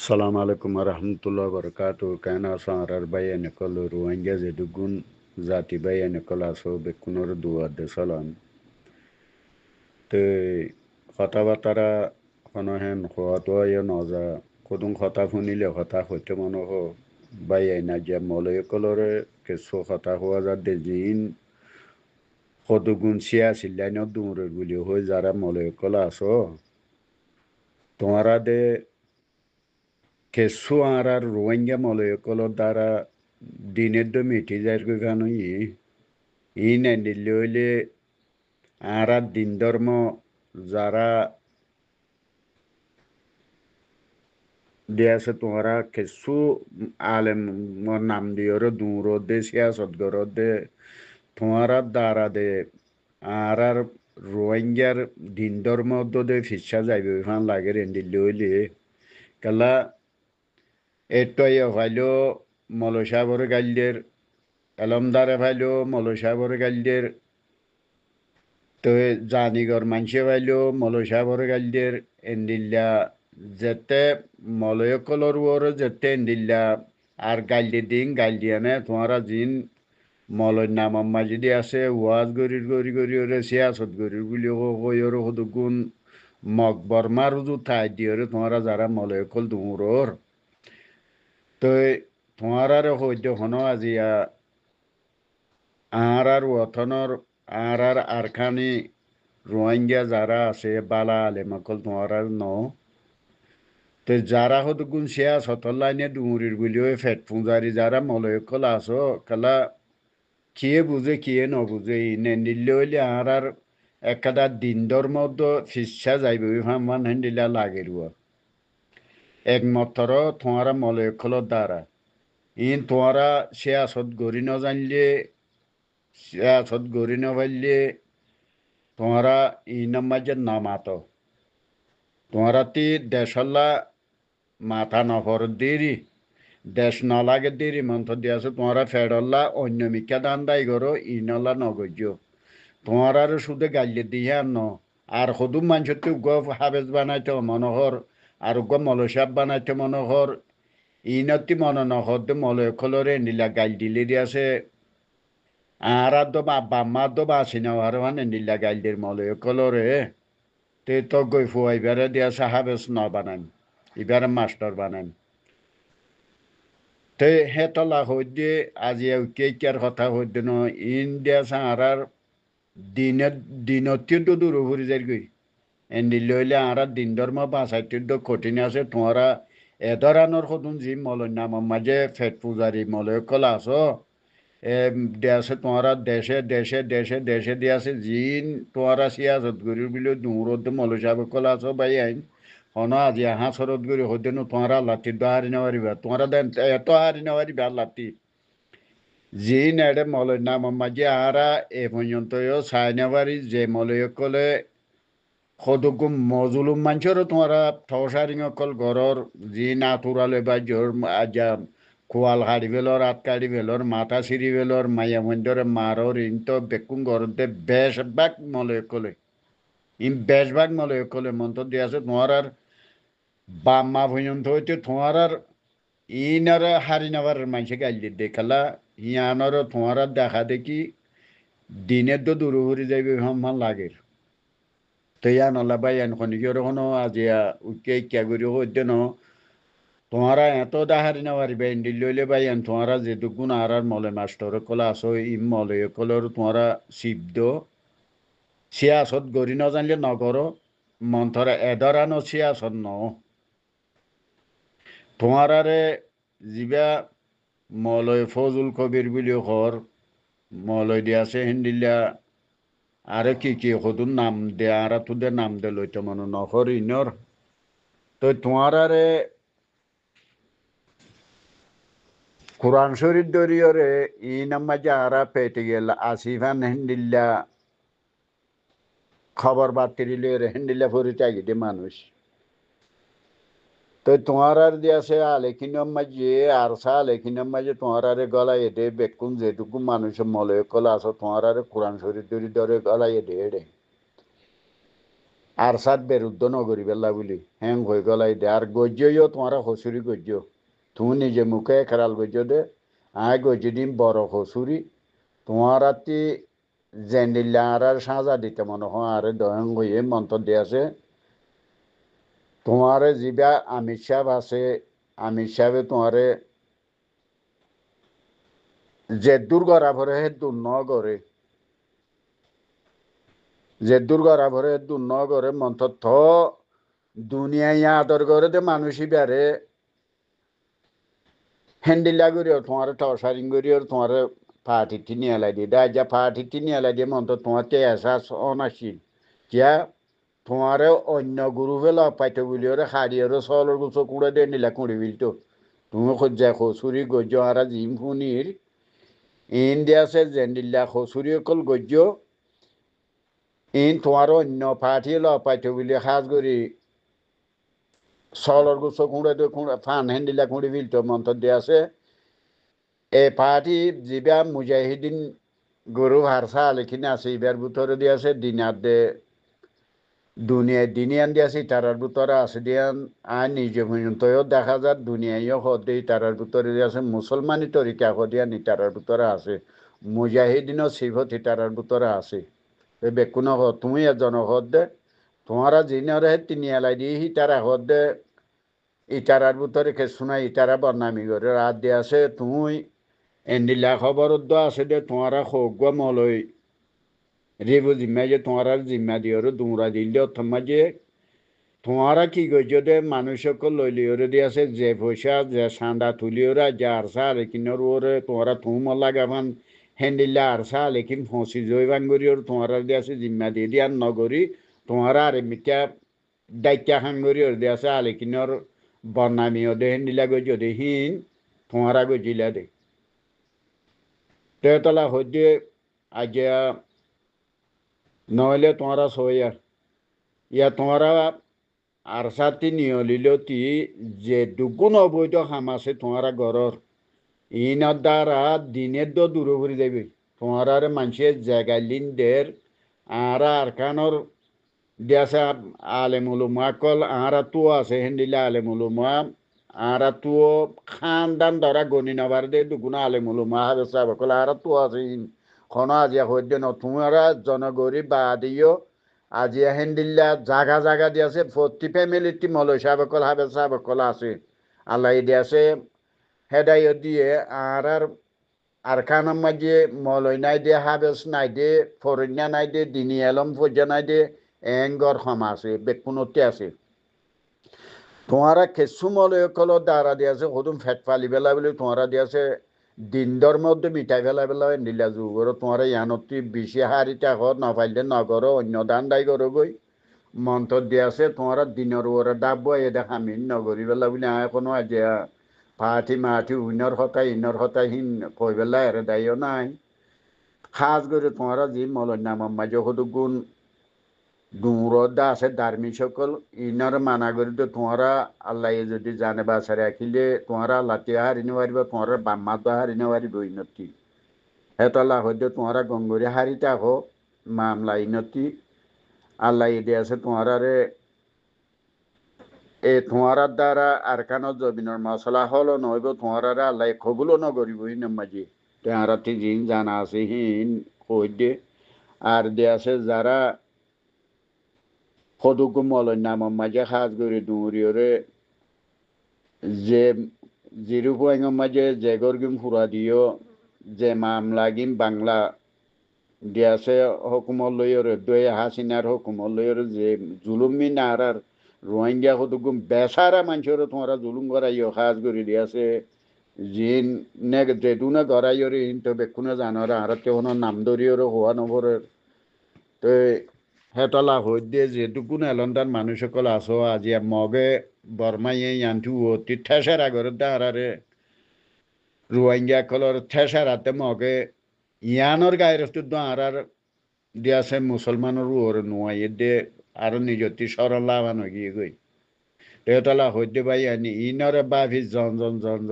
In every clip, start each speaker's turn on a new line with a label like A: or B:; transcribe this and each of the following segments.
A: Assalamu alaikum warahmatullahi wabarakatuh. Kana sarar bayani kolo ruwanja zedugun zati bayani kola so bekunor duwa de salam. Te khata batara kono hen khwatwa ya noza kudun khata funile khata khote mono ho bayani je molo kolore ke so khata huwa za de jin khodugun siyasi lano dumre guli ho zara molo kola so. Tomara de Kesuara Ruanga Molecolo Dara Dinedo Mitizar Gugano in and the Lule Ara Dindormo Zara Diasatora Kesu Alem Monam de Oro Duro Desias of Gorode Tora Dara de Ara Ruangar Dindormo do de Fichas I will find lager in the Lule Kala Etoya Valo Moloshavor Galder Alamdar value, Moloshavor Galder, to Zanigor Manche value, Moloshavor Galder, Endilla Zete, Molocolor war, Zete, Endilla, Argaldin, Galdiana, Tuarazin, Molonama Majidiase, was Gori, Sias of Gori, Yorohudugun, Mokbor Marudu Tidier, Tuarazara Molocol Dumuror. To Tuara Hojo Honoazia. Arar watanor arar arkani Rohingya zara se bala ale makol tuarar no te zara hod gun sia sotolla ne dumurir gulio fet funzari zara moloy kolaso kala kiye buze kiye no buze ne nilloli arar ekada dindor moddo fischa zaybe fan hendila lagerua ek motoro tuara moloy kolo dara in tuara sia sot gorino zanle sia sot gorino valle तुम्हारा इनमज नामातो तुम्हारा ती देशला माथा नफर देरी देश नलागे देरी month दियासे तुम्हारा फेडल्ला अन्यमिका दांदाई करो इनला नगजो तुम्हारा शुद्ध गाल्ले दिया न আর সদু মানুষতে গফ হাবেজ বানাইতে মনোহর আর গ মলসাব বানাইতে মনোহর ইনতি মন নহদ মলয় কলরে নিলা গাল দিলে দিয়াছে আর আদো বাম্মা দো বাসিনা আর মানে নিলা গাল দের মলয় কলরে তে তো গই ফুয়াই বেড়ে দিয়া সাহাবেস ন বানান ইবারে মাস্টার বানান তে হেতলা হইতে আজি কেকার কথা হইতে ন ইন্ডিয়া সাহারার দিনের দিনত্য দূর হরি যাই গই এন্ডি লইলে আরা দিন ধর্ম বাঁচাইতে কঠিন আছে তোমরা এদরানোর সদুন জি মলয় নাম মাঝে ফেট পূজারি মলয় কলা আছো দেশে তোমরা দেশে দিয়াছে জিন তোমরা সিয়াজত গরির বিলে দূরত মলয় সাহেব কলা আছো ভাই আইন হন আজি হাঁসরত গরি হদেনো তোমরা লাতি হারি নেওয়ারিবা তোমরা দেন এত হারি নেওয়ারিবা লাতি জিন এডে মলয় নাম মাঝে আরা এ পর্যন্ত সাই নেওয়ারি যে মলয় কলে সদুগুম মজুলুম মানুষেরও তোমরা ঠসারিং অকল ঘরর জি নাতুরালে বা জোর আজা কোয়াল হাড়ি বেলর আত কাড়ি বেলর মাথা সিঁড়ি বেলর মাইয়া মন্দরে মারর ইন্ত বেকুম ঘরতে বেশ বাক মলয় কলে ইন বেশ ভাগ মলয় কলে মন্ত্র দিয়ে আছে তোমার আর বাম্মা পর্যন্ত হইতে তোমার আর ইনার হারি নেওয়ার মানুষে গাইলে দেখালা ইয়ানোর তোমার দেখা দেখি দিনের তো দূর হয়ে যাইবে সমান লাগে তো ইয়া নলা বা ইয়ান খনিজর হনো আজিয়া উকে ক্যাগুরি হইতে ন তোমারা এত দাহারি নেওয়ারি বেন্ডি লইলে বা ইয়ান তোমারা যেটুকুন আর মলে মাস্টর কলা আসো ইম মলে কলর তোমারা শিবদ সিয়াসত গড়ি নজানলে নগর মন্থরা এদরানো সিয়াসত ন তোমারারে যিবা মলয় ফজুল কবির বুলি ঘর মলয় দিয়াছে হিন্দিলা আরে কি সদুন নাম দে আর তোদের নাম দে লইতে মনে নহর ইনর তো তোমারারে কোরআন শরীফ দরিয়রে ইনাম্মা যারা পেটে গেল আসিফান হিন্দিল্লা খবর বাতিলে হিন্দিল্লা ফরিতে দে মানুষ তো তোমার দিয়াছে আলেখিনম মাঝে আর সা আলেখিনম মাঝে তোমার গলায় দে বেকুন যেটুকু মানুষের মলয় কলা আছো তোমার কোরআন শরীফ দরি ধরে গলায় দে আর সাত বেরুদ্ধ নগরী বেলা বলি হ্যাং হয়ে গলাই দে আর গজ্জইও তোমার হসুরি গজ্জ তুমি নিজে মুখে খেরাল গজ্জ দে আয় গজ্জ দিন বড় হসুরি তোমার রাতি জেন্ডিল্লা আর সাজা দিতে মনে হয় আর দহং হয়ে মন্তর দিয়ে আছে তোমার যিবা আমির সাহেব আছে আমির সাহেবে তোমারে যে দূর গড়া ভরে হে দূর ন গড়ে যে দূর গড়া ভরে দূর ন গড়ে মন্তর থ দুনিয়ায় আদর করে দে মানুষই বেড়ে হ্যান্ডিলা করিও তোমার টসারিং করিও তোমার পার্টিটি নিয়ে এলাই দিয়ে দা যা পার্টিটি নিয়ে এলাই দিয়ে মন্ত তোমার তে এসা অনাসীন যা তোমার অন্য গুরু ফেলা পাইতে বলি ওরে হারিয়ে চলের গুছো কুড়ে দিয়ে নিলা কুড়ি বিলতো তুমি খোঁজা খসুরি গজ্জ আর জিম ফুনির ইন্ডিয়াছে জেন্ডিল্লা খসুরি অকল গজ্জ ইন তোমার অন্য পার্টি ল পাইতে বলি সাজ করি চলের গুছো কুড়ে দিয়ে ফান হ্যান্ডিলা কুড়ি বিলতো মন্ত দিয়ে আছে এ পার্টি যিবা মুজাহিদিন গরু হারসা লেখিনে আছে ইবার ভিতরে দিয়ে আছে দিনার দে দুনিয়ায় দিনিয়ান দিয়ে আছে তারার ভিতরে আছে দিয়ান আর নিজে পর্যন্তও দেখা যায় দুনিয়ায়ও হদে তারার ভিতরে দিয়ে আছে মুসলমানি তরিকা হদিয়া নি তারার ভিতরে আছে মুজাহিদিনও সিভত তারার ভিতরে আছে এ বেকুন তুমি এজন হদ দে তোমারা যিনরে তিনি এলাই দিয়ে তারা হদ দে ইটারার ভিতরে কে শোনা ইটারা বদনামি করে রাত দিয়ে আছে তুমি এন্ডিলা খবর আছে দে তোমারা হোক মলই রেবু জিম্মা যে তোমার জিম্মা দিও দুমরা দিলে অথমা যে তোমারা কি করছো দে মানুষকে লইলি ওরে দিয়ে আছে যে পয়সা যে সান্দা তুলি ওরা যে আরসা লেকিনের ওরে তোমারা তুম লাগাবান হ্যান্ডিল্লা আরসা লেকিন ফসি জয়বান করি ওর তোমারা দিয়ে আছে জিম্মা দিয়ে দিয়ে নগরী তোমারা আর মিথ্যা দায়িত্ব খান করি ওর দিয়ে আছে আলেকিনের বর্ণামি ওদের হ্যান্ডিলা গজ দে হিন তোমারা গজিলা দে তেতলা হইতে আজ নহলে তোমারা সইয়া ইয়া তোমারা আর সাথে নিয়লিলতি যে দুগুণ অবৈধ হাম আছে তোমারা ঘরের ইনার দ্বারা দিনের দূর করে দেবে তোমার মানুষের জায়গালিন দের আর কানর দেশে আলেমুলুমা কল আরা তো আছে হেন্দিলে আলেমুলুমা আরা তো খানদান ধরা গনি নাবার দে দুগুণ আলেমুলুমা হবে সাহেব কল আরা তো আছে খন আজিয়া হইতে ন তোমরা জনগরি বা দিও আজিয়া হেন্দিল্লা জাগা জাগা দিয়ে আছে প্রতি ফ্যামিলিটি মলয় সাহেব কল হাবে সাহেব কল আছে আল্লাহ দিয়ে আছে হেদায়ত দিয়ে আর খানার মাঝে মলয় নাই দে হাবেস নাই দে ফরন্যা নাই দে দিনী আলম ফজা নাই দে এঙ্গর ক্ষমা আছে বেকুনতে আছে তোমারা কেসু মলয় কল দ্বারা দিয়ে আছে সদুম ফেট ফালি বেলা বলে তোমারা দিয়ে আছে দিনদর মধ্যে মিঠাই ফেলা বেলা নীলা যুগর তোমার ইয়ানতি বেশি হারিটা ঘর নফাইলে নগর অন্য দান দায় করো গই মন্ত্র দিয়ে আছে তোমার দিনের ওরা ডাব এ দেখা মিন নগরী বেলা বলে এখনো আজ পাহাঠি মাহাঠি উইনর হতাই ইনর হতাই হিন কই বেলা এর দায়ও নাই খাস করে তোমার যি মলর নাম মাঝে সদু গুণ দূরদা আছে ধার্মিক সকল ইনার মানা করি তো তোমারা আল্লাহ যদি জানে বাসা রাখিলে তোমারা লাতিয়া হারিনে পারিব তোমার বাম্মা তো হারিনে পারিব ইনতি হেতলা হইতে তোমারা গঙ্গরি হারিতে আহ মামলা ইনতি আল্লাহ ইদে আছে তোমার এ তোমার দ্বারা আর কান জমিনের মশলা হলো নইব তোমার আল্লাহ কবুলও নগরিব হিন মাঝি তেহারাতি জিন জানা আছে হিন হইতে আর দে আছে যারা সদুকু মলয় নাম মাঝে সাজ করে দৌড়িওরে যে জিরুপু মাঝে জেগর গিম ফুরা দিও যে মামলা গিম বাংলা দিয়াছে হকুমর লইরে দই হাসিনার হকুমর লইরে যে জুলুমি নার আর রোহিঙ্গা সদুকু বেসারা মানুষের তোমরা জুলুম করাইও সাজ করে দিয়াছে জিন নে যেটু না গড়াইরে হিন তো বেকুনে জানার আর তেহনো নাম ধরিওরে হওয়া নভরের তো হেতলা হই দিয়ে যেটুকু এলন্দার মানুষ সকল আসো আজি মগে বর্মাইয়ে ইয়ান্টু অতি ঠেসার আগরে দাঁড়ারে রোহিঙ্গা কলর ঠেসার হাতে মগে ইয়ানোর গায়ের আর দিয়াছে মুসলমানের ওর নোয়াই দে আর নিজতি সরল লাভানো গিয়ে গই তেতলা হইতে ভাই আনি ইনরে বাভি জন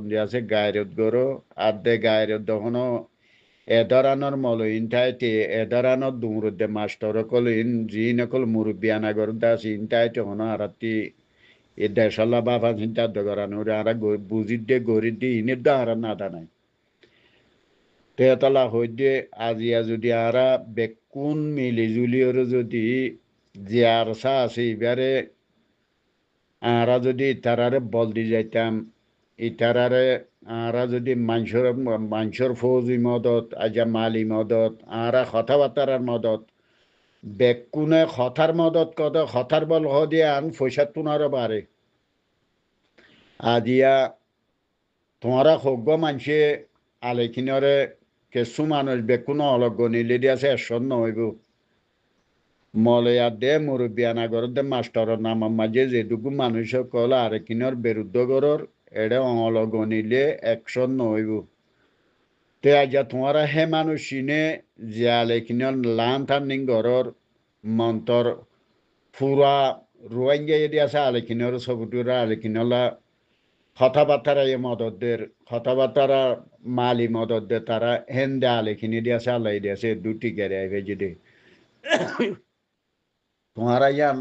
A: দিয়াছে গায়ের গরো আর দে গায়ের দখনো এধরানোর মলইন ঠাইতে এধরানোর দুমরুদ্দে মাস্টর কলইন জিন কল মুরব্বিয়ানা গরুদ্দা আছে ইনটাইতে হনো আরাতি এ দেশাল্লা বাবা চিন্তা দগরানো আর বুঝিদ্দে গরিদ্দে ইনের দা আর না দানাই তেতলা হইতে আজিয়া যদি আরা বেকুন মিলি জুলিওর যদি জিয়ার সা আছে এবারে আরা যদি তারারে বল দি যাইতাম ইতারারে আরা যদি মানুষের ফৌজি মদত আজা মালি মদত আরা কথাবার্তার মদত বেকুনে কথার মদত কত কথার বল দিয়ে আন পয়সা তুনারও বাড়ে আজিয়া তোমারা সভ্য মানুষে আলেখিনরে কিছু মানুষ বেকুনো অলগ গণিলে দিয়েছে এসন নহইব মলয়া দে মুরব্বিয়ানা গরর দে মাস্টারের নামার মাঝে যেটুকু মানুষ কল আরেকিনের বিরুদ্ধ গরর এডে অলগ গণিলে একশন নহইব তে আজা তোমারা হে মানুষ চিনে যে আলেখিনের লান থানিং গরর মন্তর ফুরা রোয়াঙ্গে দিয়েছে আলেখিনের সবুটুরা আলেখিনলা কথাবার্তারা এ মদতদের কথাবার্তারা মালি মদতদের তারা হেন্দে আলেখিনি দিয়েছে আল্লাহ দিয়েছে দুটি গেড়ে আইবে যদি তোমারা ইয়ান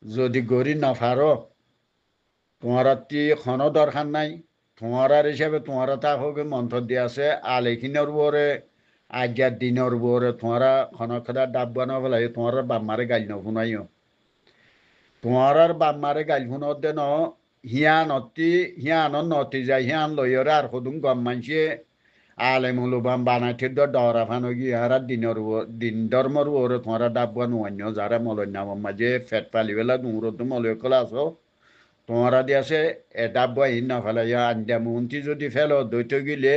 A: যদি গড়ি নফারো তোমারা তি কোনো দরকার নাই তোমার হিসাবে তোমারা তা হোক মন্ত্র দিয়ে আছে আলেখিনের উপরে আজ্ঞার দিনের উপরে তোমারা খনখদা ডাব বানো ফেলাই তোমার বাম্মারে গাইল নফুনাইও তোমার বাম্মারে গাইল ফুনত দেন হিয়ান নতি যায় হিয়ান লইরে আর সদুম গম মানসিয়ে আলেমুলুবাম বানাইতে দরা ফানো গিয়ে হারা দিন ধর্মর ওরে তোমারা ডাববা নুয়ান্য যারা মলন্যাম মাঝে ফেট পালি বেলা নুরত মলয় কলা আছো তোমারা দিয়াছে এ ডাববা ইন না ফেলাইয়া আন্দিয়া মন্ত্রী যদি ফেলো দৈত গিলে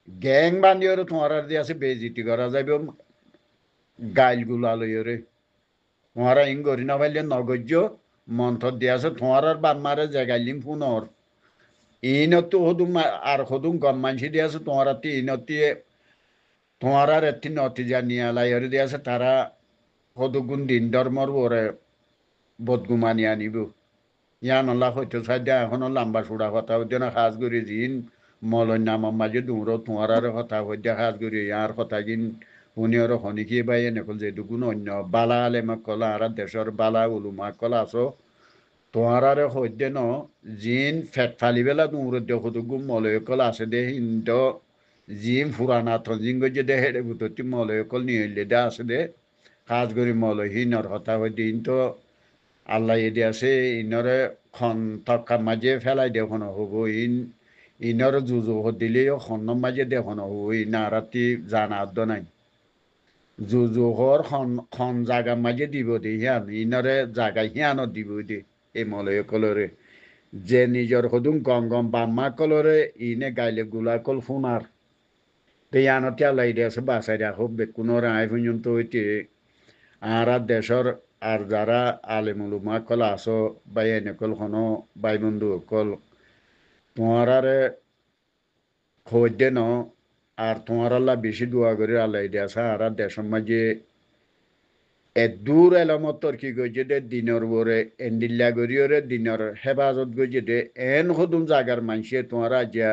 A: গ্যাং বান্ধিওরে তোমারা দিয়াছে বেজিতি করা যাবে গাইল গুলা লইরে তোমারা ইং গরি না পাইলে নগজ্য মন্ত্র দিয়াছে তোমার বাম্মারে জাগাইলিম পুনর ইনতো হদুম আর হদুম গম মানসি দিয়াছে তোমার ইনতি তোমার আর এতি নতি জানিয়া লাইরে দিয়াছে তারা হদুগুন দিন ধর্মর ওরে বদগুমানি আনিব ইয়ান আল্লাহ হইতে সাইডে এখনো লম্বা সুড়া কথা হইতে না সাজ করি জিন মলন নামার মাঝে দূর তোমার আর কথা হইতে সাজ করি ইয়ার কথা কিন শুনি আর শনিকি বাই এনেকল যেটুকুন অন্য বালা আলেমাক কলা আর দেশের বালা উলুমাক কলা আছো তোমার সদ্য ন জিন ফেট ফালি বেলা দূর দেখো মলয়কল আছে দে হিন্দ জিম ফুরানা থিং গজে দে হেডে বুততি মলয়কল নিয়ে দে আছে দে কাজ করি মলয় হিনর হতা হয়ে দিন তো আল্লাহ এদি আছে ইনরে খন থকা মাঝে ফেলাই দেখুন হব ইনর জুজু দিলেও খন মাঝে দেখুন হব ইনা রাতি জানা নাই জুজুহর খন জাগা মাঝে দিব দে হিয়ান ইনরে জাগা হিয়ানত দিব দে এই মলয় কলরে যে নিজের সদুম গম গম বাম্মা কলরে ইনে গাইলে গুলা কল ফুনার তে ইয়ানতে আল্লাহ আছে বাসাই রাখো বেকুনোর আই পর্যন্ত হইতে আর দেশের আর যারা আলেমুলুমা কল আসো বাই এনেকল হনো বাই বন্ধু কল তোমারে খোঁজে ন আর তোমার আল্লাহ বেশি দোয়া করে আল্লাহ আছে আর দেশের মাঝে দূর এলামতর কি গইছে দে দিনের বরে এন্ডিল্লা গরিয়রে দিনের হেফাজত গইছে দে এন সদুম জাগার মানুষে তোমারা যা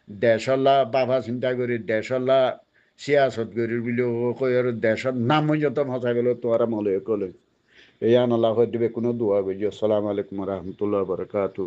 A: দেশলা বাবা চিন্তা করি দেশলা সিয়াসত করি বলে কই আর দেশের নাম যত ভাষা গেল তোরা মলে কলে এই আনাল্লাহ দিবে কোনো দোয়া গইছে আসসালামু আলাইকুম রহমতুল্লাহ বরকাতু